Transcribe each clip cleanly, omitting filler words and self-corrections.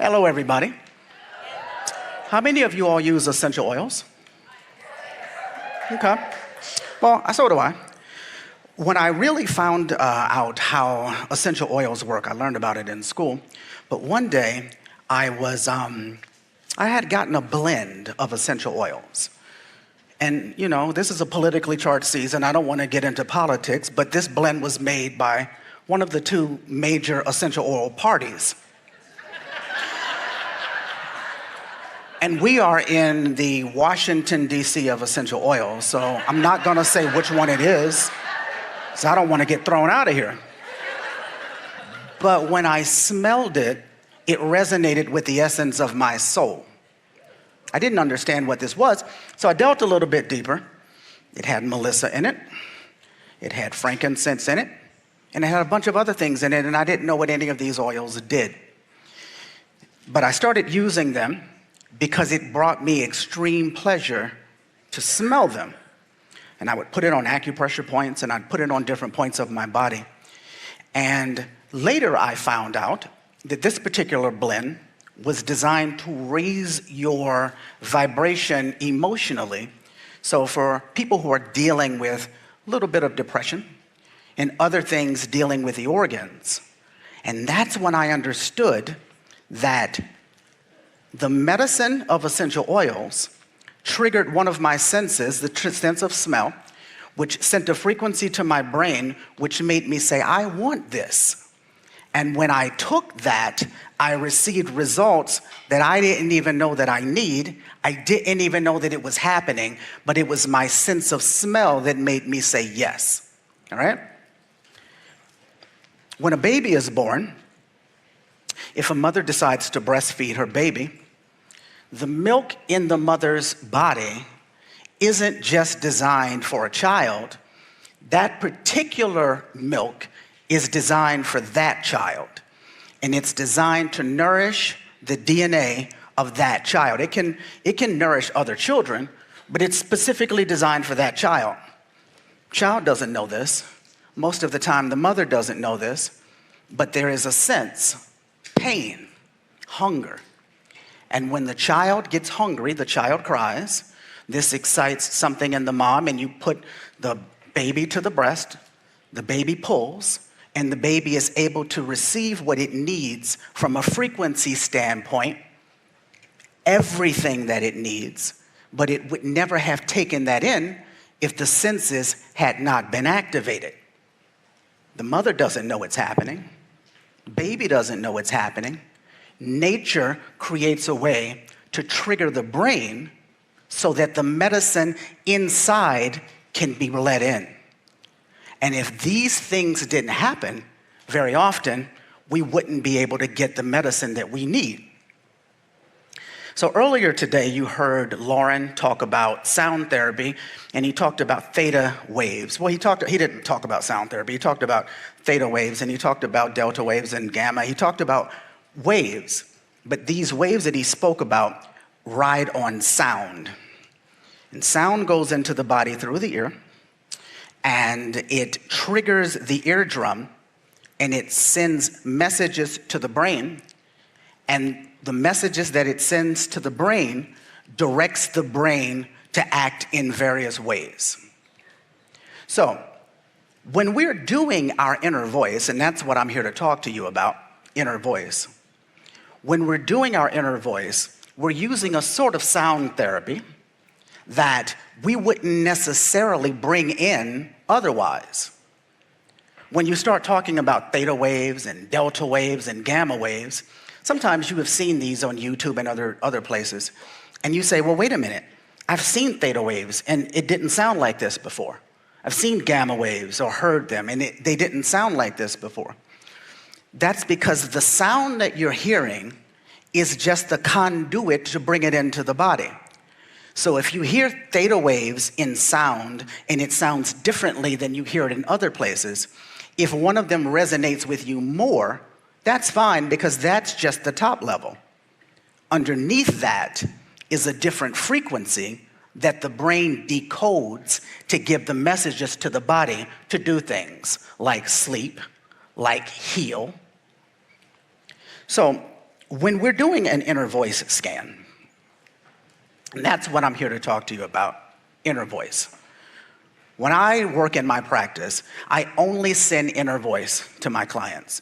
Hello, everybody. How many of you all use essential oils? Okay. Well, so do I. When I really found out how essential oils work, I learned about it in school. But one day, I had gotten a blend of essential oils. And, you know, this is a politically charged season. I don't want to get into politics, but this blend was made by one of the two major essential oil parties. And we are in the Washington, D.C. of essential oils, so I'm not going to say which one it is, so I don't want to get thrown out of here. But when I smelled it, it resonated with the essence of my soul. I didn't understand what this was, so I delved a little bit deeper. It had Melissa in it, it had frankincense in it, and it had a bunch of other things in it, and I didn't know what any of these oils did. But I started using them because it brought me extreme pleasure to smell them. And I would put it on acupressure points, and I'd put it on different points of my body. And later I found out that this particular blend was designed to raise your vibration emotionally. So for people who are dealing with a little bit of depression and other things dealing with the organs. And that's when I understood that the medicine of essential oils triggered one of my senses, the sense of smell, which sent a frequency to my brain, which made me say, I want this. And when I took that, I received results that I didn't even know that I need. I didn't even know that it was happening, but it was my sense of smell that made me say yes. All right? When a baby is born, if a mother decides to breastfeed her baby, the milk in the mother's body isn't just designed for a child. That particular milk is designed for that child. And it's designed to nourish the DNA of that child. It can nourish other children, but it's specifically designed for that child. Child doesn't know this. Most of the time, the mother doesn't know this, but there is a sense, pain, hunger. And when the child gets hungry, the child cries. This excites something in the mom, and you put the baby to the breast, the baby pulls, and the baby is able to receive what it needs from a frequency standpoint, everything that it needs, but it would never have taken that in if the senses had not been activated. The mother doesn't know it's happening. The baby doesn't know it's happening. Nature creates a way to trigger the brain so that the medicine inside can be let in. And if these things didn't happen very often, we wouldn't be able to get the medicine that we need. So earlier today, you heard Lauren talk about sound therapy, and he talked about theta waves. Well, he didn't talk about sound therapy. He talked about theta waves, and he talked about delta waves and gamma. He talked about waves, but these waves that he spoke about ride on sound. And sound goes into the body through the ear, and it triggers the eardrum, and it sends messages to the brain, and the messages that it sends to the brain directs the brain to act in various ways. So when we're doing our inner voice, and that's what I'm here to talk to you about, inner voice. When we're doing our inner voice, we're using a sort of sound therapy that we wouldn't necessarily bring in otherwise. When you start talking about theta waves and delta waves and gamma waves, sometimes you have seen these on YouTube and other places, and you say, well, wait a minute, I've seen theta waves and it didn't sound like this before. I've seen gamma waves or heard them and they didn't sound like this before. That's because the sound that you're hearing is just the conduit to bring it into the body. So if you hear theta waves in sound and it sounds differently than you hear it in other places, if one of them resonates with you more, that's fine because that's just the top level. Underneath that is a different frequency that the brain decodes to give the messages to the body to do things like sleep, like heal. So When we're doing an inner voice scan, and that's what I'm here to talk to you about, inner voice. When I work in my practice, I only send inner voice to my clients.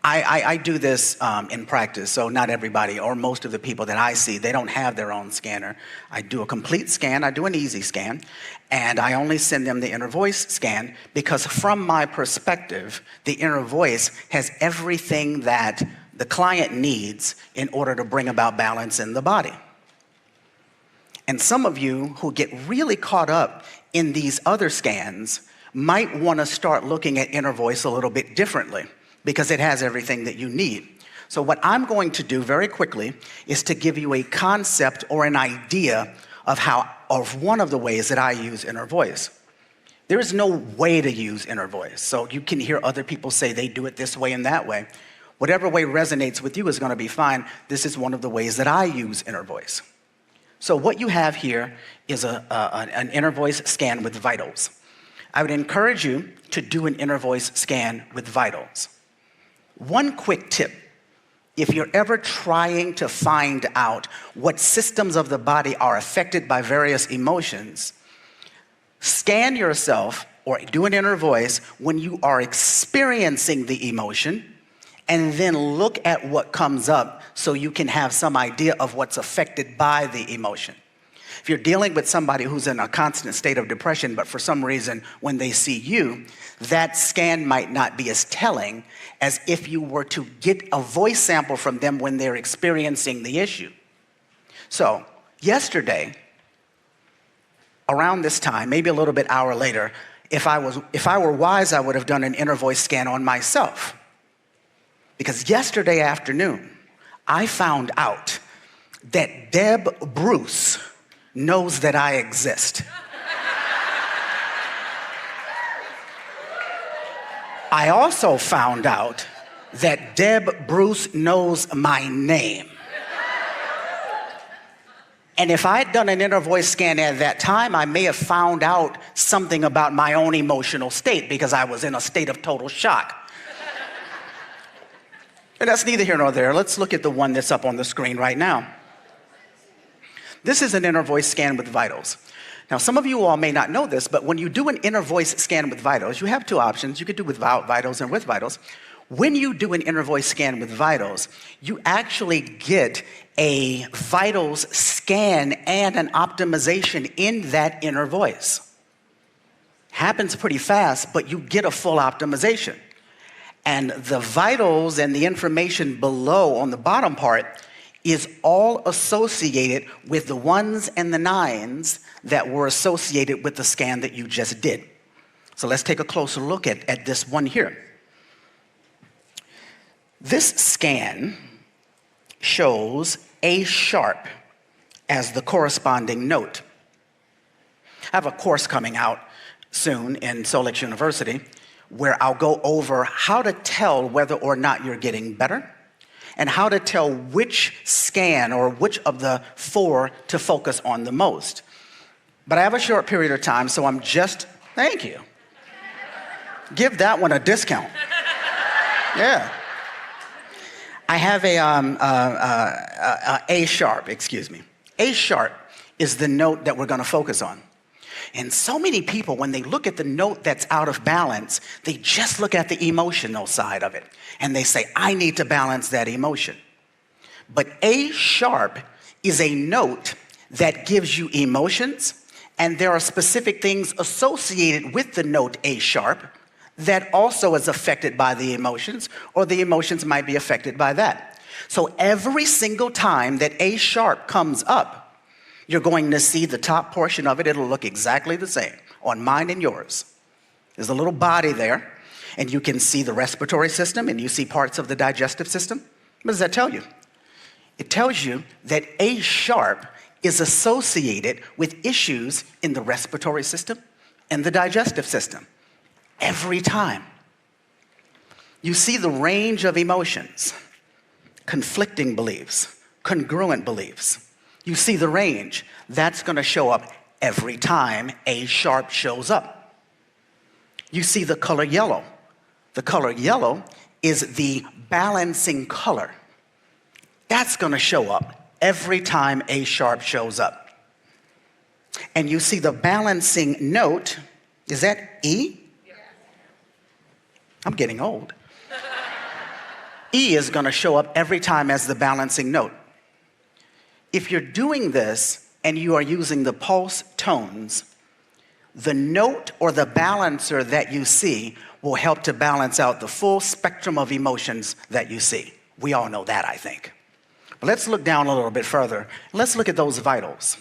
I do this in practice, so not everybody or most of the people that I see, they don't have their own scanner. I do a complete scan, I do an easy scan, and I only send them the inner voice scan because from my perspective, the inner voice has everything that the client needs in order to bring about balance in the body. And some of you who get really caught up in these other scans might want to start looking at inner voice a little bit differently because it has everything that you need. So what I'm going to do very quickly is to give you a concept or an idea of one of the ways that I use inner voice. There is no way to use inner voice. So you can hear other people say they do it this way and that way. Whatever way resonates with you is going to be fine. This is one of the ways that I use inner voice. So what you have here is an inner voice scan with vitals. I would encourage you to do an inner voice scan with vitals. One quick tip, if you're ever trying to find out what systems of the body are affected by various emotions, scan yourself or do an inner voice when you are experiencing the emotion, and then look at what comes up so you can have some idea of what's affected by the emotion. If you're dealing with somebody who's in a constant state of depression, but for some reason when they see you, that scan might not be as telling as if you were to get a voice sample from them when they're experiencing the issue. So yesterday, around this time, maybe a little bit hour later, if I were wise, I would have done an inner voice scan on myself. Because yesterday afternoon, I found out that Deb Bruce knows that I exist. I also found out that Deb Bruce knows my name. And if I had done an inner voice scan at that time, I may have found out something about my own emotional state because I was in a state of total shock. And that's neither here nor there. Let's look at the one that's up on the screen right now. This is an inner voice scan with vitals. Now, some of you all may not know this, but when you do an inner voice scan with vitals, you have two options. You could do without vitals and with vitals. When you do an inner voice scan with vitals, you actually get a vitals scan and an optimization in that inner voice. Happens pretty fast, but you get a full optimization. And the vitals and the information below on the bottom part is all associated with the ones and the nines that were associated with the scan that you just did. So let's take a closer look at this one here. This scan shows A sharp as the corresponding note. I have a course coming out soon in Solex University where I'll go over how to tell whether or not you're getting better and how to tell which scan or which of the four to focus on the most. But I have a short period of time, so thank you. Give that one a discount. Yeah. I have A sharp, excuse me. A sharp is the note that we're going to focus on. And so many people, when they look at the note that's out of balance, they just look at the emotional side of it. And they say, I need to balance that emotion. But A sharp is a note that gives you emotions, and there are specific things associated with the note A sharp that also is affected by the emotions, or the emotions might be affected by that. So every single time that A sharp comes up, you're going to see the top portion of it. It'll look exactly the same on mine and yours. There's a little body there, and you can see the respiratory system, and you see parts of the digestive system. What does that tell you? It tells you that A sharp is associated with issues in the respiratory system and the digestive system. Every time. You see the range of emotions, conflicting beliefs, congruent beliefs. You see the range. That's going to show up every time A sharp shows up. You see the color yellow. The color yellow is the balancing color. That's going to show up every time A sharp shows up. And you see the balancing note, is that E? Yeah. I'm getting old. E is going to show up every time as the balancing note. If you're doing this and you are using the pulse tones, the note or the balancer that you see will help to balance out the full spectrum of emotions that you see. We all know that, I think. But let's look down a little bit further. Let's look at those vitals.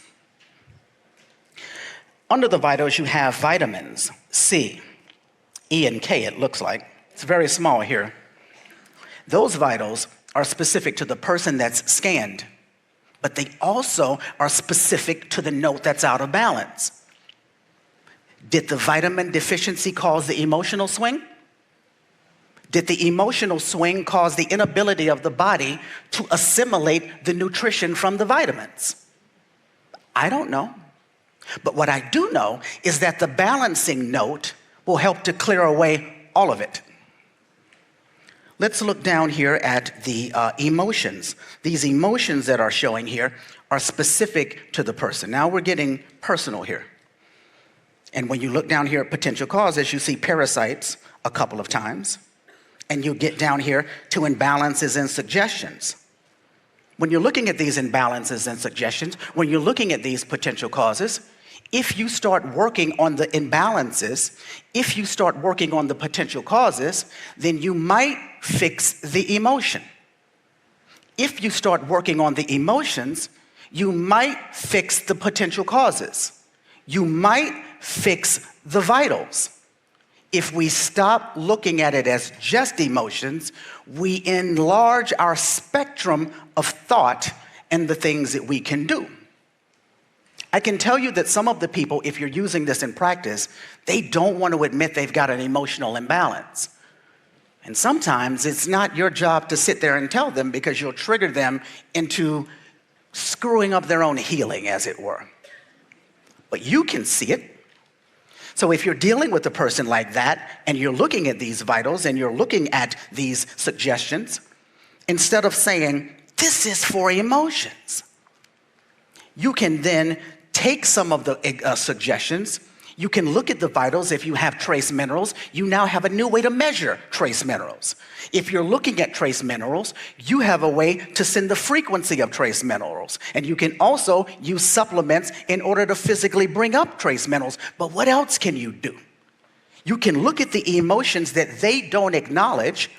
Under the vitals, you have vitamins, C, E, and K, it looks like. It's very small here. Those vitals are specific to the person that's scanned, but they also are specific to the note that's out of balance. Did the vitamin deficiency cause the emotional swing? Did the emotional swing cause the inability of the body to assimilate the nutrition from the vitamins? I don't know. But what I do know is that the balancing note will help to clear away all of it. Let's look down here at the emotions. These emotions that are showing here are specific to the person. Now we're getting personal here. And when you look down here at potential causes, you see parasites a couple of times. And you get down here to imbalances and suggestions. When you're looking at these imbalances and suggestions, when you're looking at these potential causes, if you start working on the imbalances, if you start working on the potential causes, then you might fix the emotion. If you start working on the emotions, you might fix the potential causes. You might fix the vitals. If we stop looking at it as just emotions, we enlarge our spectrum of thought and the things that we can do. I can tell you that some of the people, if you're using this in practice, they don't want to admit they've got an emotional imbalance. And sometimes it's not your job to sit there and tell them because you'll trigger them into screwing up their own healing, as it were. But you can see it. So if you're dealing with a person like that and you're looking at these vitals and you're looking at these suggestions, instead of saying, this is for emotions, you can then take some of the suggestions. You can look at the vitals. If you have trace minerals, you now have a new way to measure trace minerals. If you're looking at trace minerals, you have a way to send the frequency of trace minerals. And you can also use supplements in order to physically bring up trace minerals. But what else can you do? You can look at the emotions that they don't acknowledge.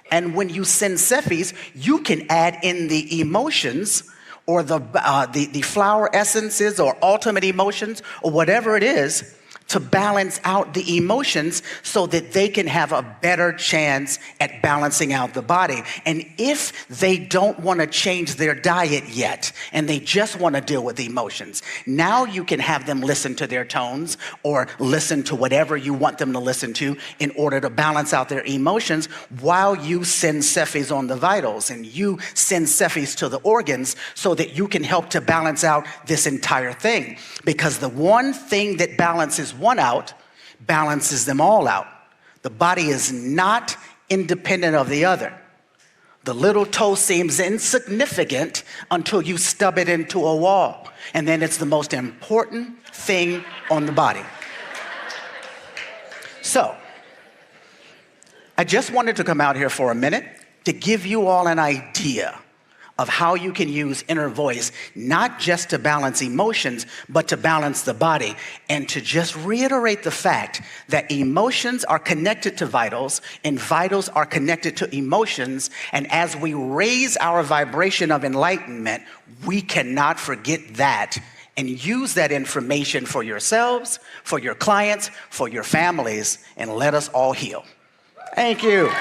And when you send Cephis, you can add in the emotions or the flower essences or ultimate emotions or whatever it is to balance out the emotions so that they can have a better chance at balancing out the body. And if they don't want to change their diet yet and they just want to deal with emotions, now you can have them listen to their tones or listen to whatever you want them to listen to in order to balance out their emotions while you send Cephis on the vitals and you send Cephis to the organs so that you can help to balance out this entire thing. Because the one thing that balances one out balances them all out. The body is not independent of the other. The little toe seems insignificant until you stub it into a wall. And then it's the most important thing on the body. So, I just wanted to come out here for a minute to give you all an idea of how you can use inner voice, not just to balance emotions, but to balance the body. And to just reiterate the fact that emotions are connected to vitals and vitals are connected to emotions. And as we raise our vibration of enlightenment, we cannot forget that and use that information for yourselves, for your clients, for your families, and let us all heal. Thank you.